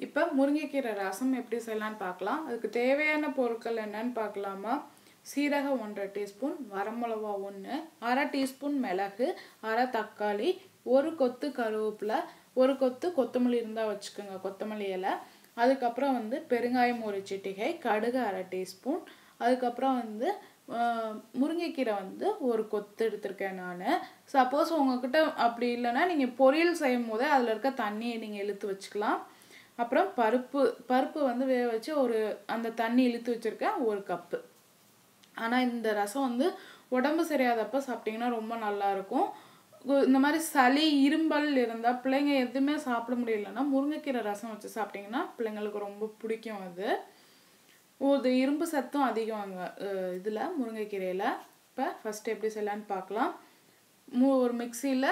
இப்போ முருங்கைக்கீரை ரசம் எப்படி செய்யலாம்னு பார்க்கலாம். அதுக்கு தேவையான பொருட்கள் என்னன்னு பார்க்கலாமா? சீரகம் 1 1/2 டீஸ்பூன், வரமிளகா 1, 1/2 டீஸ்பூன் மிளகு, 1/2 தக்காளி, 1 கொத்து கருவேப்பிலை, 1 கொத்து கொத்தமல்லி இருந்தால் வச்சுக்கோங்க, கொத்தமல்லி இலை. அதுக்கப்புறம் பெருங்காயம் 1 சிட்டிகை, கடுகு 1/2 டீஸ்பூன். அதுக்கப்புறம் முருங்கைக்கீரை 1 கொத்து எடுத்திருக்கேன் நான். சப்போஸ் உங்ககிட்ட அப்படி இல்லைன்னா நீங்கள் பொரியல் செய்யும் போதே அதில் இருக்க தண்ணியை நீங்கள் இழுத்து வச்சுக்கலாம். அப்புறம் பருப்பு வேக வச்சு அந்த தண்ணி இழுத்து வச்சுருக்கேன் 1 கப்பு. ஆனால் இந்த ரசம் உடம்பு சரியாதப்போ சாப்பிட்டிங்கன்னா ரொம்ப நல்லாயிருக்கும். இந்த மாதிரி சளி இரும்பல் இருந்தால் பிள்ளைங்க எதுவுமே சாப்பிட முடியலன்னா முருங்கைக்கீரை ரசம் வச்சு சாப்பிட்டிங்கன்னா பிள்ளைங்களுக்கு ரொம்ப பிடிக்கும். அது இரும்பு சத்தும் அதிகம் அங்கே இதில் முருங்கைக்கீரையில். இப்போ ஃபஸ்ட்டு எப்படி செய்யலான்னு பார்க்கலாம். ஒரு மிக்சியில்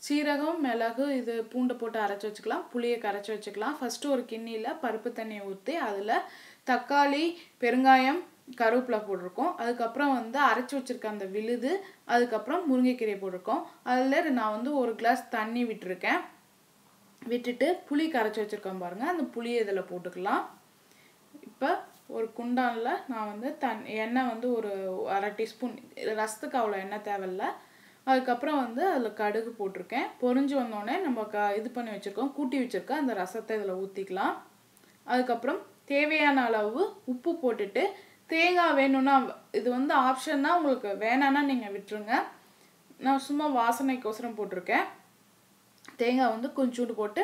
சீரகம், மிளகு, பூண்டை போட்டு அரைச்சி வச்சுக்கலாம். புளியை கரைச்சி வச்சுக்கலாம். ஃபஸ்ட்டு ஒரு கிண்ணியில் பருப்பு தண்ணியை ஊற்றி அதில் தக்காளி, பெருங்காயம், கருவேப்பிலை போட்டிருக்கோம். அதுக்கப்புறம் அரைச்சி வச்சுருக்க அந்த விழுது, அதுக்கப்புறம் முருங்கைக்கீரை போட்டிருக்கோம். அதில் நான் 1 கிளாஸ் தண்ணி விட்டுருக்கேன். விட்டுட்டு புளி கரைச்சி வச்சுருக்கேன் பாருங்கள், அந்த புளியை இதில் போட்டுக்கலாம். இப்போ ஒரு குண்டானில் நான் எண்ணெய் ஒரு 1/2 டீஸ்பூன், ரசத்துக்கு அவ்வளோ எண்ணெய் தேவையில்லை. அதுக்கப்புறம் அதில் கடுகு போட்டிருக்கேன். பொரிஞ்சு வந்தோடனே நம்ம இது பண்ணி வச்சுருக்கோம், கூட்டி வச்சுருக்கோம் அந்த ரசத்தை இதில் ஊற்றிக்கலாம். அதுக்கப்புறம் தேவையான அளவு உப்பு போட்டுட்டு, தேங்காய் வேணும்னா இது ஆப்ஷன் தான், உங்களுக்கு வேணான்னா நீங்கள் விட்டுருங்க. நான் சும்மா வாசனைக்கோசரம் போட்டிருக்கேன். தேங்காய் கொஞ்சோண்டு போட்டு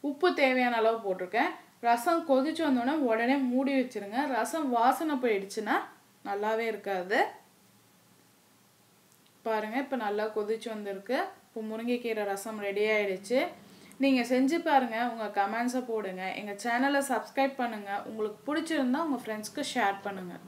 உப்பு தேவையான அளவு போட்டிருக்கேன். ரசம் கொதிச்சு வந்தோடனே உடனே மூடி வச்சுருங்க. ரசம் வாசனை போயிடுச்சுன்னா நல்லாவே இருக்காது. பாருங்கள், இப்போ நல்லா கொதிச்சு வந்திருக்கு. இப்போ முருங்கைக்கீரை ரசம் ரெடி ஆகிடுச்சு. நீங்கள் செஞ்சு பாருங்கள், உங்கள் கமெண்ட்ஸை போடுங்க. எங்கள் சேனலை சப்ஸ்கிரைப் பண்ணுங்கள். உங்களுக்கு பிடிச்சிருந்தா உங்கள் ஃப்ரெண்ட்ஸ்க்கு ஷேர் பண்ணுங்கள்.